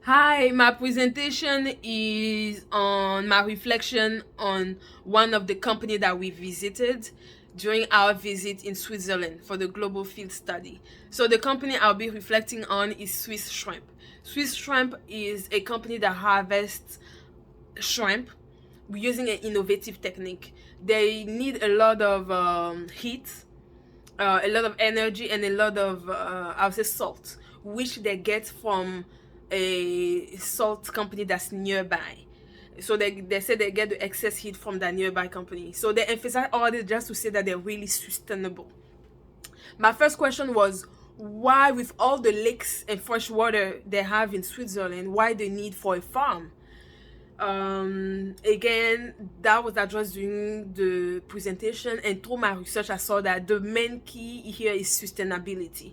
Hi, my presentation is on my reflection on one of the company that we visited during our visit in Switzerland for the global field study. So the company I'll be reflecting on is Swiss Shrimp. Swiss Shrimp is a company that harvests shrimp using an innovative technique. They need a lot of heat, a lot of energy, and a lot of I would say salt, which they get from a salt company that's nearby. So they say they get the excess heat from that nearby company. So they emphasize all this just to say that they're really sustainable. My first question was, why, with all the lakes and fresh water they have in Switzerland, why the need for a farm? Again, that was addressed during the presentation, and through my research I saw that the main key here is sustainability.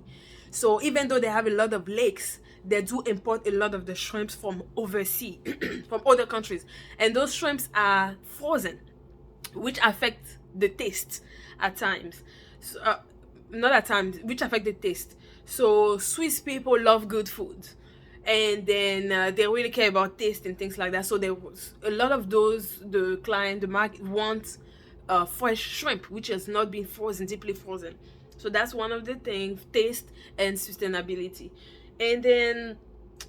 So even though they have a lot of lakes, they do import a lot of the shrimps from overseas from other countries, and those shrimps are frozen, which affect the taste at times. So, not at times, which affect the taste. So Swiss people love good food, and then they really care about taste and things like that. So there was a lot of those, the market wants fresh shrimp which has not been frozen, deeply frozen. So that's one of the things: taste and sustainability. And then,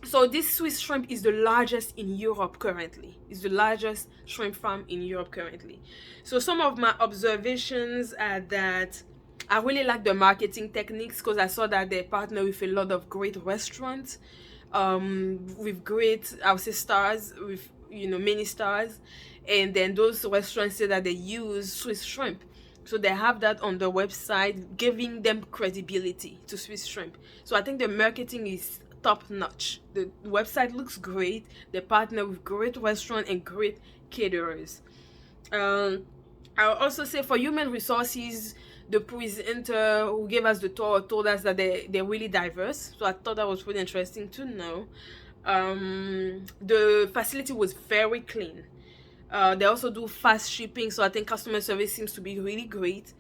so this Swiss shrimp is the largest in Europe currently. It's the largest shrimp farm in Europe currently. So some of my observations are that I really like the marketing techniques, because I saw that they partner with a lot of great restaurants, with great, I would say, stars, with many stars, and then those restaurants say that they use Swiss shrimp. So they have that on the website, giving them credibility to Swiss shrimp. So I think the marketing is top notch. The website looks great. They partner with great restaurants and great caterers. Um, I'll also say, for human resources, the presenter who gave us the tour told us that they're really diverse. So I thought that was really interesting to know. The facility was very clean. They also do fast shipping, so I think customer service seems to be really great.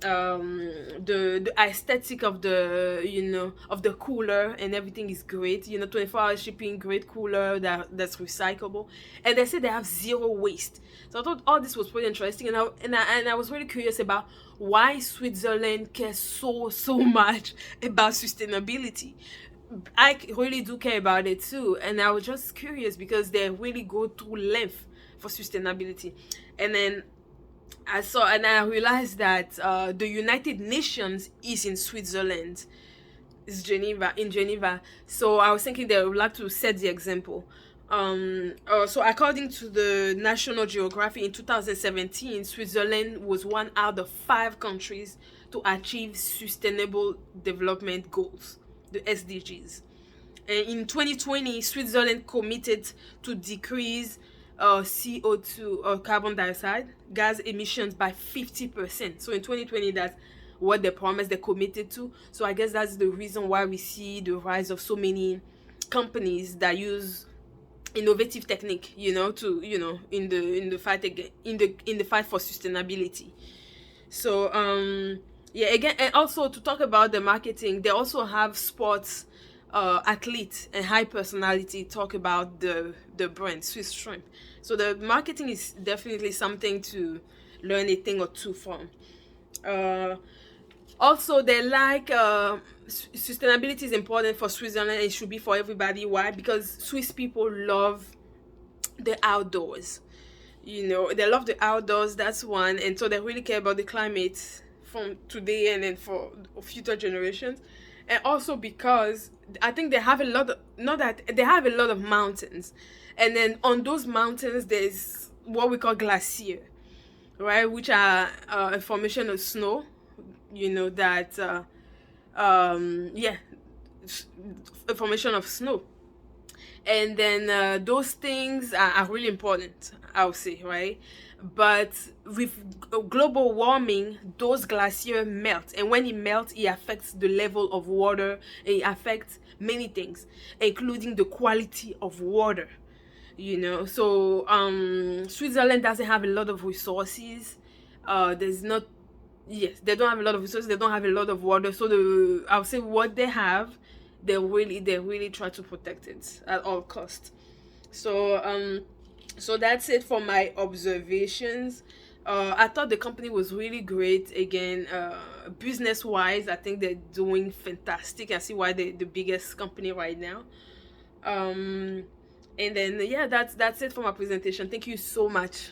The aesthetic of the of the cooler and everything is great. 24-hour shipping, great cooler that's recyclable, and they say they have zero waste. So I thought all this was really interesting, and I was really curious about why Switzerland cares so much about sustainability. Really do care about it too, and I was just curious because they really go to length for sustainability. And then I saw, and I realized that the United Nations is in Switzerland. It's Geneva, in Geneva. So I was thinking they would like to set the example. So according to the National Geographic, in 2017, Switzerland was one out of five countries to achieve Sustainable Development Goals, the SDGs. And in 2020, Switzerland committed to decrease CO2, or carbon dioxide gas emissions, by 50%. So in 2020, that's what they promised, they committed to. So I guess that's the reason why we see the rise of so many companies that use innovative technique, to in the fight again, in the fight for sustainability. So yeah, again, and also to talk about the marketing, they also have sports athletes and high personality talk about the brand Swiss Shrimp. So the marketing is definitely something to learn a thing or two from. uh Also, they like sustainability is important for Switzerland. It should be for everybody. Why? Because Swiss people love the outdoors. They love the outdoors. That's one. And so they really care about the climate from today and then for future generations. And also because I think they have a lot of, not that they have a lot of mountains, and then on those mountains there's what we call glacier, right, which are a formation of snow, that yeah, a formation of snow. And then those things are really important, I would say, right? But with global warming, those glaciers melt, and when it melts, it affects the level of water, and it affects many things, including the quality of water. So Switzerland doesn't have a lot of resources. There's not Yes, they don't have a lot of resources, they don't have a lot of water. So I would say what they have, they really try to protect it at all cost. So so that's it for my observations. I thought the company was really great. Again, business wise, I think they're doing fantastic. I see why they're the biggest company right now. um and then yeah, that's it for my presentation. Thank you so much.